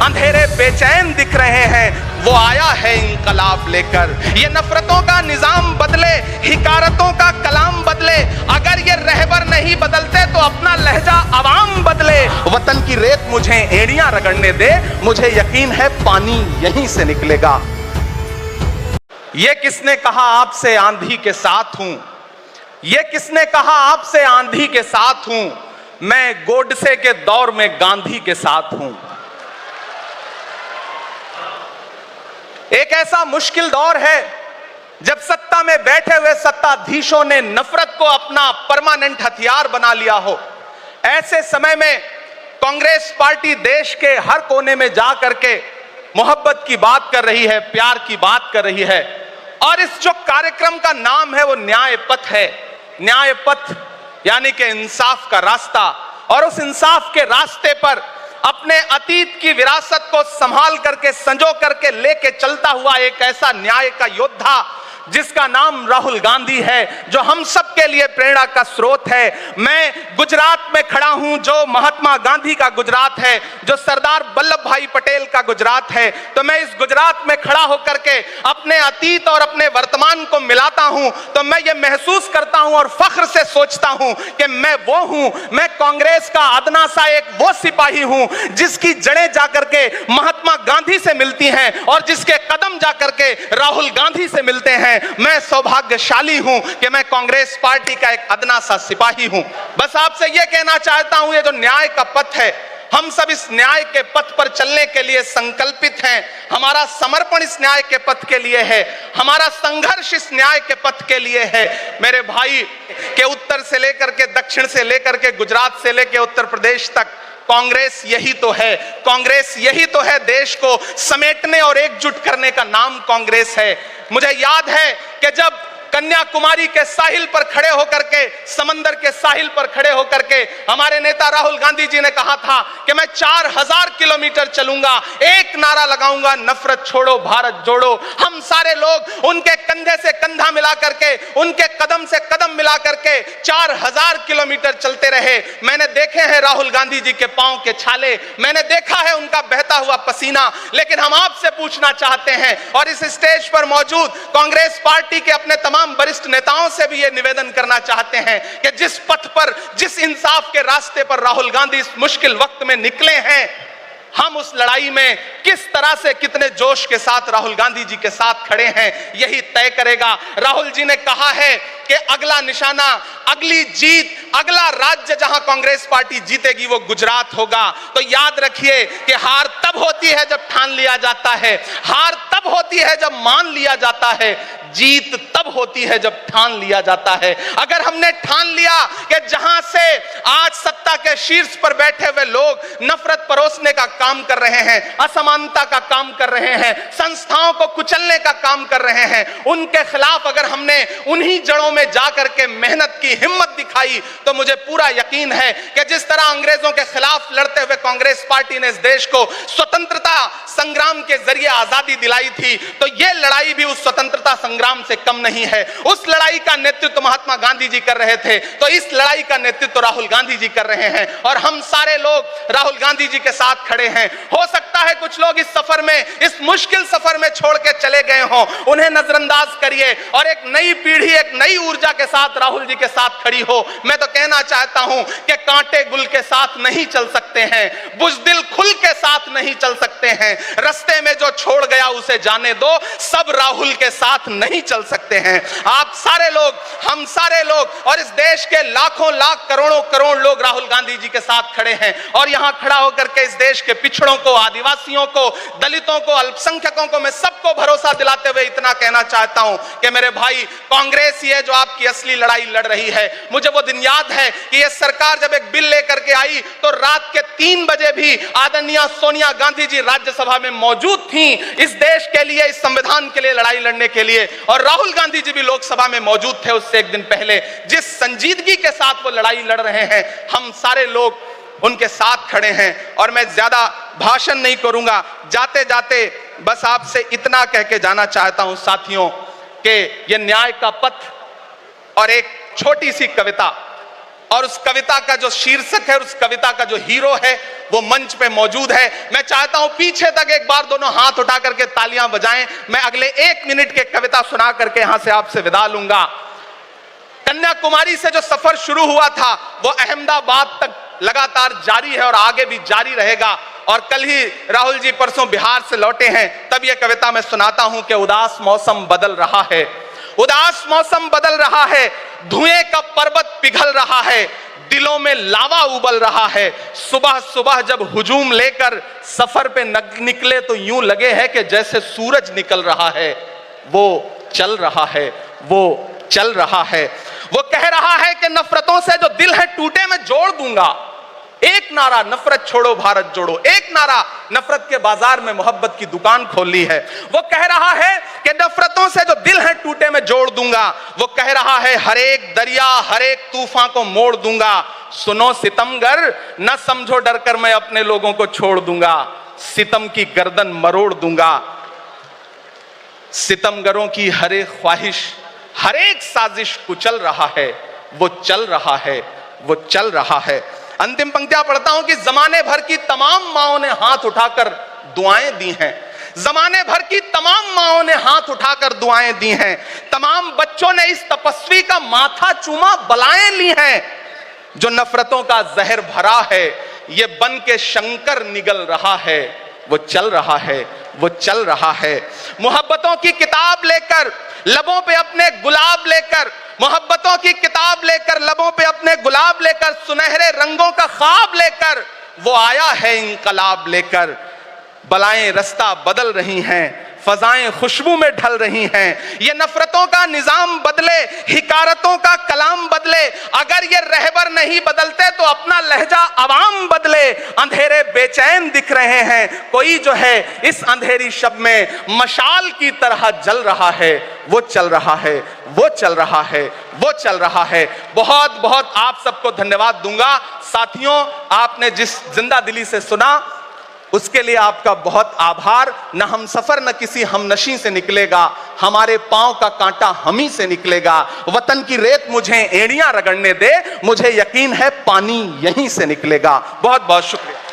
अंधेरे बेचैन दिख रहे हैं, वो आया है इंकलाब लेकर। ये नफरतों का निजाम बदले, हिकारतों का कलाम बदले, अगर ये रहबर नहीं बदलते तो अपना लहजा अवाम बदले। वतन की रेत मुझे एड़ियां रगड़ने दे, मुझे यकीन है पानी यहीं से निकलेगा। ये किसने कहा आपसे आंधी के साथ हूं, ये किसने कहा आपसे आंधी के साथ हूं, मैं गोडसे के दौर में गांधी के साथ हूं। एक ऐसा मुश्किल दौर है जब सत्ता में बैठे हुए सत्ताधीशों ने नफरत को अपना परमानेंट हथियार बना लिया हो। ऐसे समय में कांग्रेस पार्टी देश के हर कोने में जा करके मोहब्बत की बात कर रही है, प्यार की बात कर रही है। और इस जो कार्यक्रम का नाम है वो न्याय पथ है। न्याय पथ यानी कि इंसाफ का रास्ता। और उस इंसाफ के रास्ते पर अपने अतीत की विरासत को संभाल करके, संजो करके लेके चलता हुआ एक ऐसा न्याय का योद्धा जिसका नाम राहुल गांधी है, जो हम सब के लिए प्रेरणा का स्रोत है। मैं गुजरात में खड़ा हूं, जो महात्मा गांधी का गुजरात है, जो सरदार वल्लभ भाई पटेल का गुजरात है। तो मैं इस गुजरात में खड़ा होकर के अपने अतीत और अपने वर्तमान को मिलाता हूं, तो मैं ये महसूस करता हूं और फख्र से सोचता हूं कि मैं वो हूं, मैं कांग्रेस का अदना सा एक वो सिपाही हूं जिसकी जड़ें जाकर के महात्मा गांधी से मिलती हैं और जिसके कदम जाकर के राहुल गांधी से मिलते हैं। मैं सौभाग्यशाली हूं कि मैं कांग्रेस पार्टी का एक अदना सा सिपाही हूं। बस आपसे यह कहना चाहता हूं, ये जो न्याय का पथ है, हम सब इस न्याय के पथ पर चलने के लिए संकल्पित हैं। हमारा समर्पण इस न्याय के पथ के लिए है, हमारा संघर्ष इस न्याय के पथ के लिए है। मेरे भाई, के उत्तर से लेकर के दक्षिण से लेकर के गुजरात से लेकर उत्तर प्रदेश तक कांग्रेस यही तो है। कांग्रेस यही तो है, देश को समेटने और एकजुट करने का नाम कांग्रेस है। मुझे याद है कि जब कन्याकुमारी के साहिल पर खड़े होकर के, समंदर के साहिल पर खड़े होकर के हमारे नेता राहुल गांधी जी ने कहा था कि मैं 4000 किलोमीटर चलूंगा, एक नारा लगाऊंगा, नफरत छोड़ो भारत जोड़ो। हम सारे लोग उनके कंधे से कंधा मिला करके, उनके कदम से कदम मिला करके 4000 किलोमीटर चलते रहे। मैंने देखे हैं राहुल गांधी जी के पांव के छाले, मैंने देखा है उनका बहता हुआ पसीना। लेकिन हम आपसे पूछना चाहते हैं और इस स्टेज पर मौजूद कांग्रेस पार्टी के अपने तमाम वरिष्ठ नेताओं से भी यह निवेदन करना चाहते हैं कि जिस पथ पर, जिस इंसाफ के रास्ते पर राहुल गांधी इस मुश्किल वक्त में निकले हैं, हम उस लड़ाई में किस तरह से, कितने जोश के साथ राहुल गांधी जी के साथ खड़े हैं, यही तय करेगा। राहुल जी ने कहा है कि अगला निशाना, अगली जीत, अगला राज्य जहां कांग्रेस पार्टी जीतेगी वो गुजरात होगा। तो याद रखिए कि हार तब होती है जब ठान लिया जाता है, हार तब होती है जब मान लिया जाता है, जीत तब होती है जब ठान लिया जाता है। अगर हमने ठान लिया कि जहां से आज सत्ता के शीर्ष पर बैठे हुए लोग नफरत परोसने का काम कर रहे हैं, असमानता का काम कर रहे हैं, संस्थाओं को कुचलने का काम कर रहे हैं, उनके खिलाफ अगर हमने उन्हीं जड़ों में जाकर के मेहनत की, हिम्मत दिखाई, तो मुझे पूरा यकीन है कि जिस तरह अंग्रेजों के खिलाफ लड़ते हुए कांग्रेस पार्टी ने इस देश को स्वतंत्रता संग्राम के जरिए आजादी दिलाई थी, तो यह लड़ाई भी उस स्वतंत्रता संग्राम से कम नहीं है। उस लड़ाई का नेतृत्व महात्मा गांधी जी कर रहे थे, तो इस लड़ाई का नेतृत्व राहुल गांधी जी कर रहे हैं और हम सारे लोग राहुल गांधी जी के साथ खड़े हैं। हो सकता है कुछ लोग इस सफर में, इस मुश्किल सफर में छोड़ के चले गए हों, उन्हें नजरअंदाज करिए और एक नई पीढ़ी, एक नई ऊर्जा के साथ राहुल जी के साथ खड़ी हो। मैं तो कहना चाहता हूं कि कांटे गुल के साथ नहीं चल सकते हैं, बुज़दिल खुल के साथ नहीं चल सकते हैं, रास्ते में जो छोड़ गया उसे जाने दो, सब राहुल के साथ नहीं चल सकते हैं। आप सारे लोग, हम सारे लोग और इस देश के लाखों लाख, करोड़ों करोड़ लोग राहुल गांधी जी के साथ खड़े हैं। और यहां खड़ा होकर के इस देश के पिछड़ों को, आदिवासियों को, दलितों को, अल्पसंख्यकों को मैं सबको भरोसा दिलाते हुए इतना कहना चाहता हूं कि मेरे भाई, कांग्रेस ही है जो आपकी असली लड़ाई लड़ रही है। मुझे वो दिन याद है कि यह सरकार जब एक बिल लेकर के आई तो रात के 3 बजे भी आदरणीय सोनिया गांधी जी राज्यसभा में मौजूद थी इस देश के लिए, इस संविधान के लिए लड़ाई लड़ने के लिए, और राहुल गांधी जी भी लोकसभा में मौजूद थे उससे एक दिन पहले। जिस संजीदगी के साथ वो लड़ाई लड़ रहे हैं, हम सारे लोग उनके साथ खड़े हैं। और मैं ज्यादा भाषण नहीं करूंगा, जाते जाते बस आपसे इतना कह के जाना चाहता हूं साथियों कि यह न्याय का पथ और एक छोटी सी कविता और उस कविता का जो शीर्षक है, उस कविता का जो हीरो है वो मंच पे मौजूद है। मैं चाहता हूं पीछे तक एक बार दोनों हाथ उठा करके तालियां बजाएं। मैं अगले 1 मिनट के कविता सुना करके यहां से आपसे विदा लूंगा। कन्याकुमारी से जो सफर शुरू हुआ था वो अहमदाबाद तक लगातार जारी है और आगे भी जारी रहेगा। और कल ही राहुल जी परसों बिहार से लौटे हैं, तब यह कविता मैं सुनाता हूं कि उदास मौसम बदल रहा है, उदास मौसम बदल रहा है, धुएं का पर्वत पिघल रहा है, दिलों में लावा उबल रहा है। सुबह सुबह जब हुजूम लेकर सफर पे निकले तो यूं लगे है कि जैसे सूरज निकल रहा है। वो चल रहा है, वो चल रहा है। वो कह रहा है कि नफरतों से जो दिल है टूटे मैं जोड़ दूंगा। एक नारा नफरत छोड़ो भारत जोड़ो, एक नारा नफरत के बाजार में मोहब्बत की दुकान खोल ली है। वो कह रहा है कि नफरतों से जो दिल है टूटे मैं जोड़ दूंगा। वो कह रहा है हर एक दरिया हर एक तूफान को मोड़ दूंगा। सुनो सितमगर न समझो डर कर मैं अपने लोगों को छोड़ दूंगा, सितम की गर्दन मरोड़ दूंगा। सितमगरों की हर एक ख्वाहिश हर एक साजिश कुचल रहा है, वो चल रहा है, वो चल रहा है। अंतिम पंक्तियां पढ़ता हूं कि जमाने भर की तमाम माओं ने हाथ उठाकर दुआएं दी हैं, जमाने भर की तमाम माओं ने हाथ उठाकर दुआएं दी हैं, तमाम बच्चों ने इस तपस्वी का माथा चूमा बलाएं ली हैं। जो नफरतों का जहर भरा है ये बन के शंकर निगल रहा है, वो चल रहा है, वो चल रहा है। मोहब्बतों की किताब लेकर लबों पे अपने गुलाब लेकर, मोहब्बतों की किताब लेकर लबों पे अपने गुलाब लेकर, सुनहरे रंगों का ख्वाब लेकर वो आया है इंकलाब लेकर। बलाएं रास्ता बदल रही हैं, फजाएं खुशबू में ढल रही हैं। ये नफरतों का निजाम बदले, हिकारतों का कलाम बदले। अगर ये रहबर नहीं बदलते तो अपना लहजा अवाम बदले। अंधेरे बेचैन दिख रहे हैं, कोई जो है इस अंधेरी शब में मशाल की तरह जल रहा है, वो चल रहा है, वो चल रहा है, वो चल रहा है। बहुत बहुत आप सबको धन्यवाद दूंगा। साथियों, आपने जिस जिंदा दिली से सुना उसके लिए आपका बहुत आभार। न हम सफर न किसी हमनशी से निकलेगा, हमारे पांव का कांटा हम ही से निकलेगा। वतन की रेत मुझे एड़ियां रगड़ने दे, मुझे यकीन है पानी यहीं से निकलेगा। बहुत बहुत शुक्रिया।